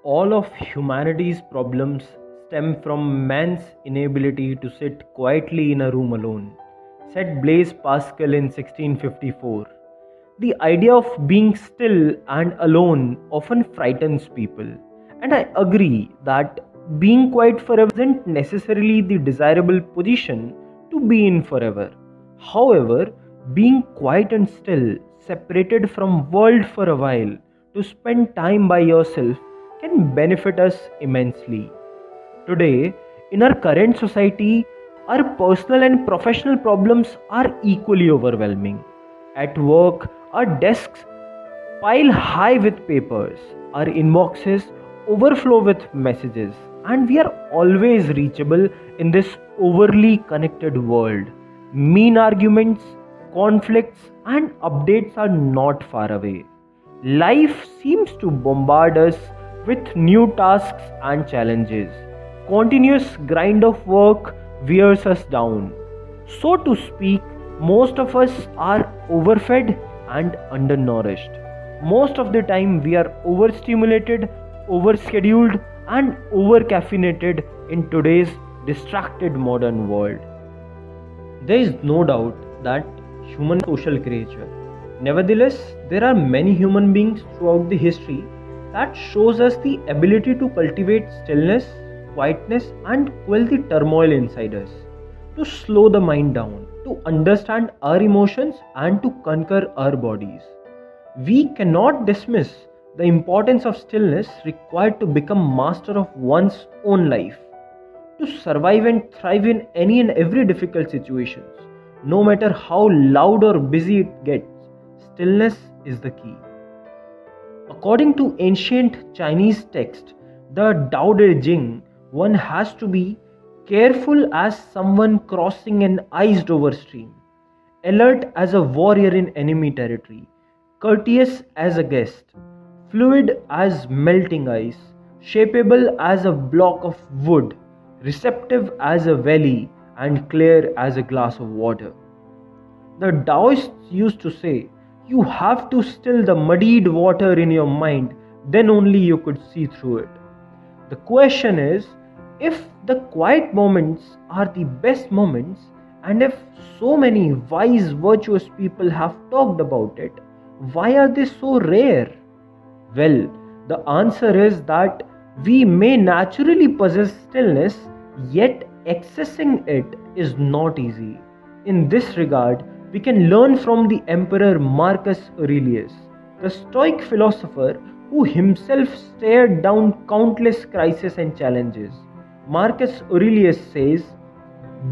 All of humanity's problems stem from man's inability to sit quietly in a room alone, said Blaise Pascal in 1654. The idea of being still and alone often frightens people, and I agree that being quiet forever isn't necessarily the desirable position to be in forever. However, being quiet and still, separated from world for a while, to spend time by yourself can benefit us immensely. Today, in our current society, our personal and professional problems are equally overwhelming. At work, our desks pile high with papers, our inboxes overflow with messages, and we are always reachable in this overly connected world. Mean arguments, conflicts, and updates are not far away. Life seems to bombard us with new tasks and challenges. Continuous grind of work wears us down. So to speak, most of us are overfed and undernourished. Most of the time, we are overstimulated, overscheduled, and overcaffeinated in today's distracted modern world. There is no doubt that human social creature. Nevertheless, there are many human beings throughout the history that shows us the ability to cultivate stillness, quietness, and quell the turmoil inside us, to slow the mind down, to understand our emotions, and to conquer our bodies. We cannot dismiss the importance of stillness required to become master of one's own life, to survive and thrive in any and every difficult situations. No matter how loud or busy it gets, stillness is the key. According to ancient Chinese text, the Tao Te Ching, one has to be careful as someone crossing an iced over stream, alert as a warrior in enemy territory, courteous as a guest, fluid as melting ice, shapeable as a block of wood, receptive as a valley, and clear as a glass of water. The Daoists used to say, you have to still the muddied water in your mind, then only you could see through it. The question is, if the quiet moments are the best moments, and if so many wise, virtuous people have talked about it, why are they so rare? Well, the answer is that we may naturally possess stillness, yet accessing it is not easy. In this regard, we can learn from the Emperor Marcus Aurelius, the Stoic philosopher who himself stared down countless crises and challenges. Marcus Aurelius says,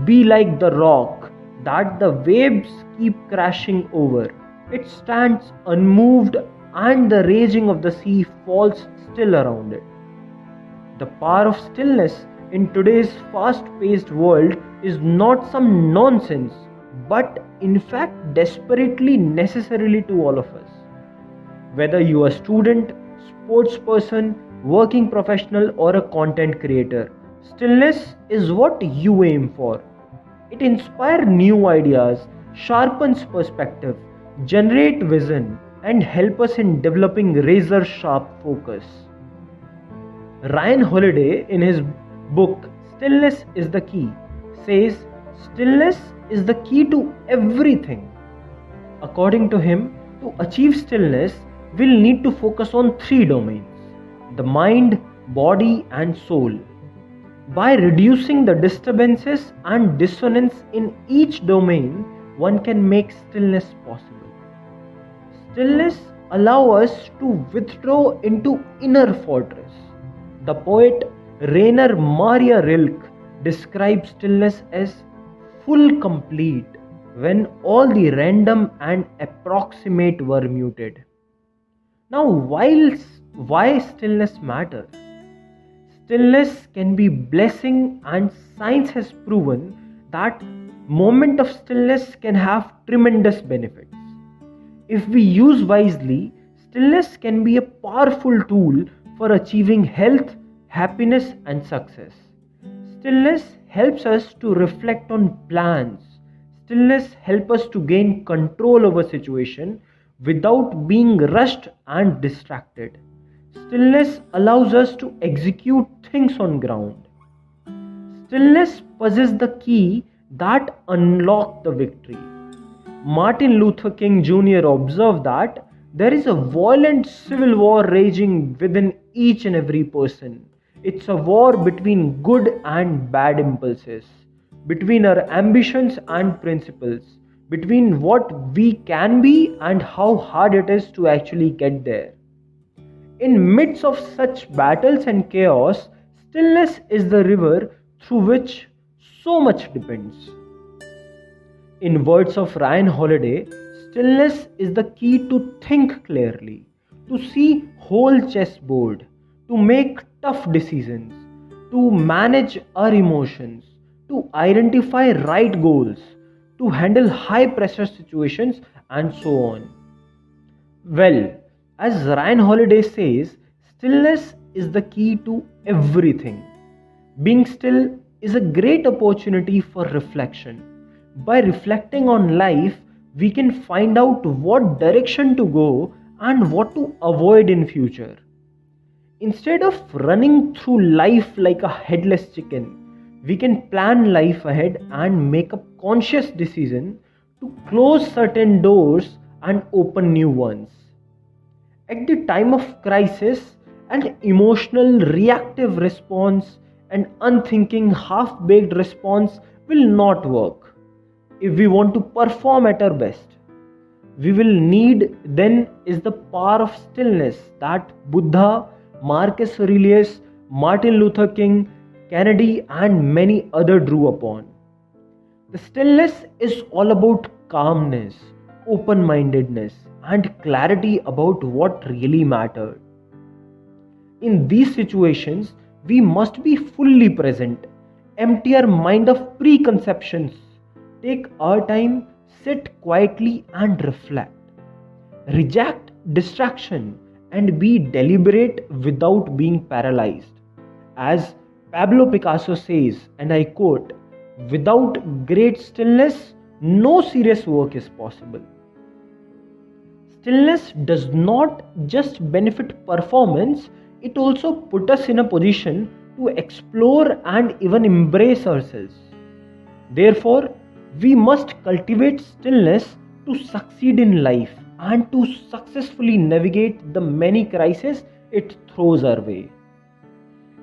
be like the rock that the waves keep crashing over. It stands unmoved and the raging of the sea falls still around it. The power of stillness in today's fast paced world is not some nonsense, but in fact desperately necessary to all of us. Whether you are a student, sports person, working professional, or a content creator, stillness is what you aim for. It inspires new ideas, sharpens perspective, generates vision, and helps us in developing razor sharp focus. Ryan Holiday, in his book Stillness is the Key, says stillness is the key to everything. According to him, to achieve stillness, we'll need to focus on three domains: the mind, body, and soul. By reducing the disturbances and dissonance in each domain, one can make stillness possible. Stillness allows us to withdraw into inner fortress. The poet Rainer Maria Rilke describes stillness as full complete when all the random and approximate were muted. Now, why stillness matters? Stillness can be blessing, and science has proven that moment of stillness can have tremendous benefits. If we use wisely, stillness can be a powerful tool for achieving health, happiness, and success. Stillness helps us to reflect on plans. Stillness helps us to gain control over situation without being rushed and distracted. Stillness allows us to execute things on ground. Stillness possesses the key that unlocks the victory. Martin Luther King Jr. observed that there is a violent civil war raging within each and every person. It's a war between good and bad impulses, between our ambitions and principles, between what we can be and how hard it is to actually get there. In midst of such battles and chaos, stillness is the river through which so much depends. In words of Ryan Holiday, stillness is the key to think clearly, to see whole chessboard, to make tough decisions, to manage our emotions, to identify right goals, to handle high pressure situations, and so on. Well, as Ryan Holiday says, stillness is the key to everything. Being still is a great opportunity for reflection. By reflecting on life, we can find out what direction to go and what to avoid in future. Instead of running through life like a headless chicken, we can plan life ahead and make a conscious decision to close certain doors and open new ones. At the time of crisis, an emotional reactive response and unthinking half baked response will not work. If we want to perform at our best, we will need then is the power of stillness that Buddha, Marcus Aurelius, Martin Luther King, Kennedy, and many others drew upon. The stillness is all about calmness, open mindedness, and clarity about what really mattered. In these situations, we must be fully present, empty our mind of preconceptions, take our time, sit quietly, and reflect. Reject distraction and be deliberate without being paralyzed. As Pablo Picasso says, and I quote, without great stillness, no serious work is possible. Stillness does not just benefit performance, it also puts us in a position to explore and even embrace ourselves. Therefore, we must cultivate stillness to succeed in life and to successfully navigate the many crises it throws our way.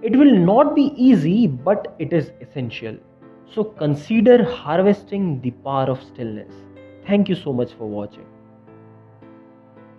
It will not be easy, but it is essential. So consider harvesting the power of stillness. Thank you so much for watching.